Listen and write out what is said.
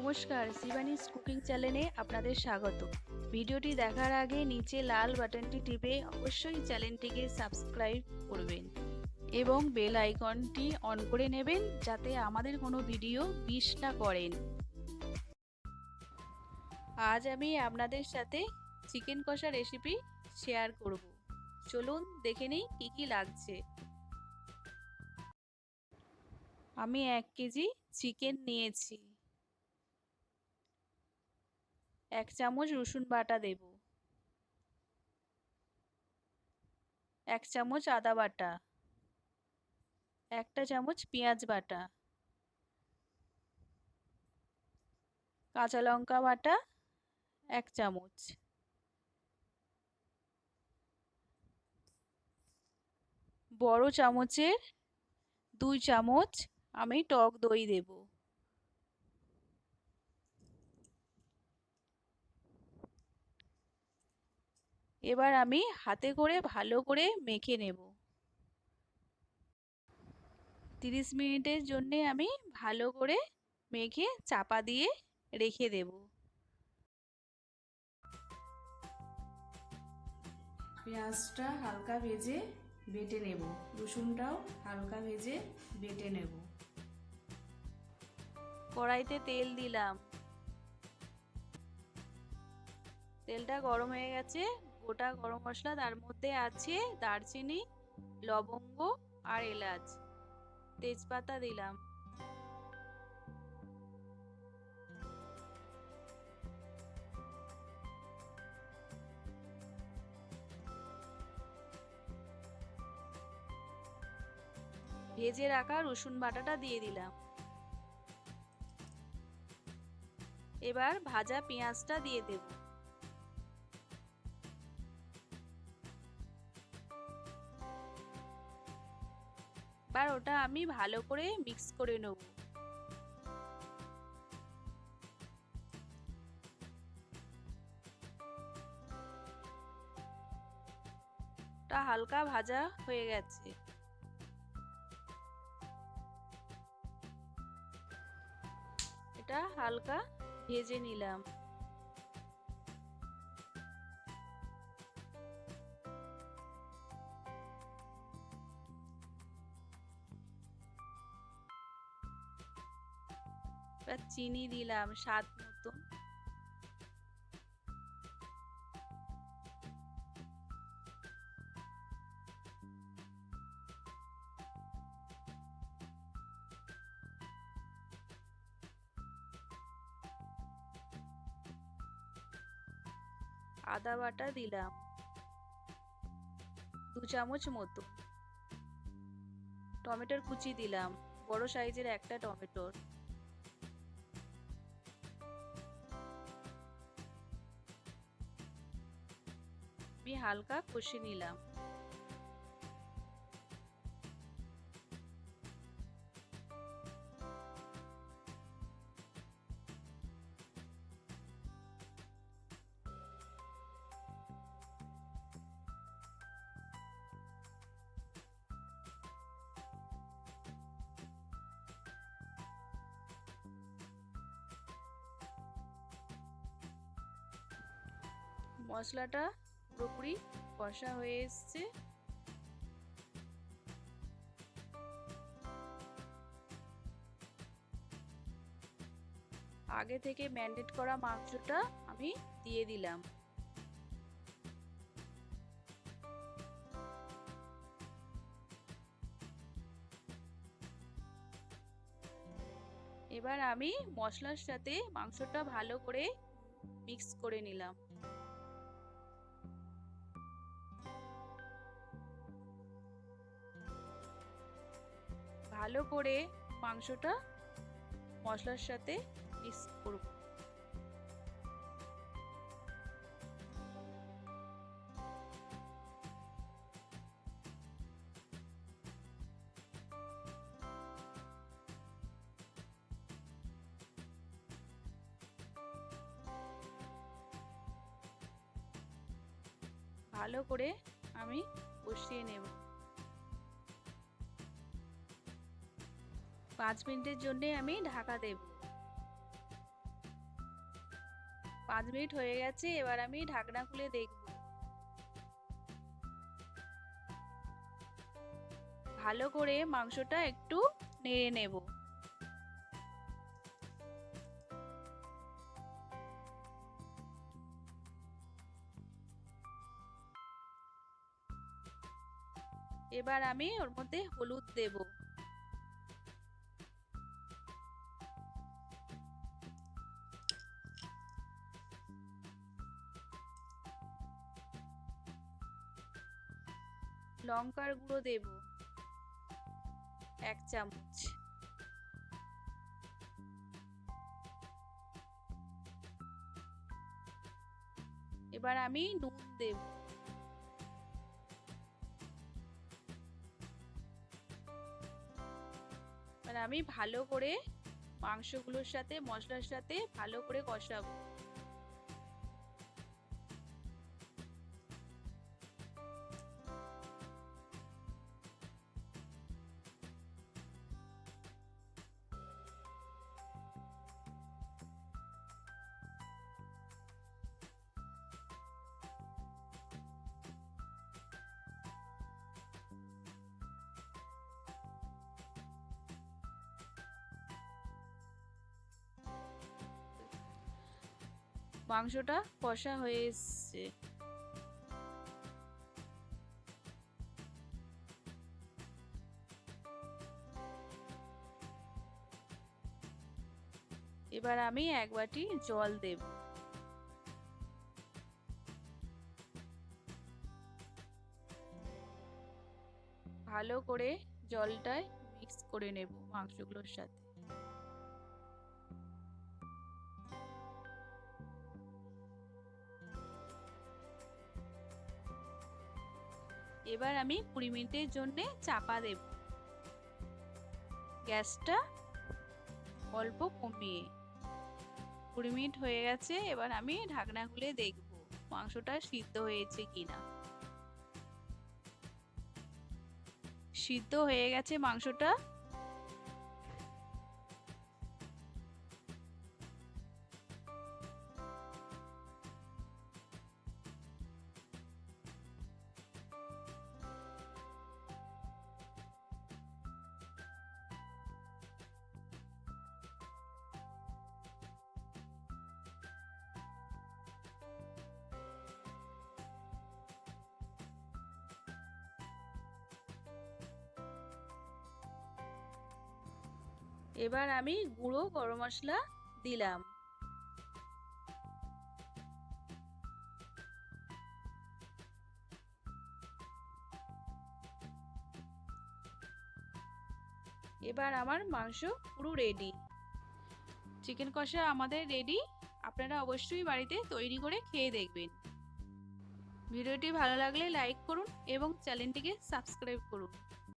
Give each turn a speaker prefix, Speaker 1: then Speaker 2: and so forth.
Speaker 1: নমস্কার, শিবানীস কুকিং চ্যানেলে আপনাদের স্বাগত। ভিডিওটি দেখার আগে নিচে লাল বাটনটি টিপে অবশ্যই চ্যানেলটিকে সাবস্ক্রাইব করবেন এবং বেল আইকনটি অন করে নেবেন যাতে আমাদের কোনো ভিডিও মিস না করেন। আজ আমি আপনাদের সাথে চিকেন কষা রেসিপি শেয়ার করব। চলুন দেখে নিই কী কী লাগছে। আমি 1 কেজি চিকেন নিয়েছি। 1 চামচ রসুন বাটা দেব, 1 চামচ আদা বাটা, 1 চামচ পেঁয়াজ বাটা, কাঁচা লঙ্কা বাটা 1 চামচ, বড় চামচের 2 চামচ আমি টক দই দেব। এবার আমি হাতে করে ভালো করে মেখে নেব। 30 মিনিটের জন্য আমি ভালো করে মেখে চাপা দিয়ে রেখে দেব। পেঁয়াজটা হালকা ভেজে বেটে নেব, রসুনটাও হালকা ভেজে বেটে নেব। কড়াইতে তেল দিলাম, তেলটা গরম হয়ে গেছে। গোটা গরম মশলা, তার মধ্যে আছে দারচিনি, লবঙ্গ আর এলাচ, তেজপাতা দিলাম। ভেজে রাখা রসুন বাটাটা দিয়ে দিলাম। এবার ভাজা পেঁয়াজটা দিয়ে দেব। এবার ওটা আমি ভালো করে মিক্স করে নেব। ওটা হালকা ভাজা হয়ে গেছে। এটা হালকা ভেজে নিলাম। এবার চিনি দিলাম স্বাদ মতো। আদা বাটা দিলাম 2 চামচ মতো। টমেটোর কুচি দিলাম, বড় সাইজের একটা টমেটোর। আমি হালকা কষে নিলাম। মশলাটা পুরোপুরি কষা হয়ে এসছে। আগে থেকে ম্যারিনেট করা মাংসটা আমি দিয়ে দিলাম। এবার আমি মশলার সাথে মাংসটা ভালো করে মিক্স করে নিলাম। ভালো করে মাংসটা মশলার সাথে মিক্স করব। ভালো করে আমি কষিয়ে নেব। 5 মিনিটের জন্য আমি ঢাকা দেব। 5 মিনিট হয়ে গেছে, এবার আমি ঢাকনা খুলে দেখব। ভালো করে মাংসটা একটু নেড়ে নেব। এবার আমি ওর মধ্যে হলুদ দেব, লঙ্কার গুঁড়ো দেব 1 চামচ, এবার আমি নুন দেব, এবার আমি ভালো করে মাংসগুলোর সাথে মশলার সাথে ভালো করে কষাবো। মাংসটা কষা হয়ে এসছে, এবার আমি 1 বাটি জল দেব, ভালো করে জলটায় মিক্স করে নেব মাংসগুলোর সাথে। এবার আমি 20 মিনিটের জন্য চাপা দেব, গ্যাসটা অল্প কমিয়ে। 20 মিনিট হয়ে গেছে, এবার আমি ঢাকনা খুলে দেখব মাংসটা সিদ্ধ হয়েছে কিনা। সিদ্ধ হয়ে গেছে মাংসটা। এবার আমি গুঁড়ো গরম মশলা দিলাম, এবার আমার মাংস পুরো রেডি। চিকেন কষা আমাদের রেডি। আপনারা অবশ্যই বাড়িতে তৈরি করে খেয়ে দেখবেন। ভিডিওটি ভালো লাগলে লাইক করুন এবং চ্যানেলটিকে সাবস্ক্রাইব করুন।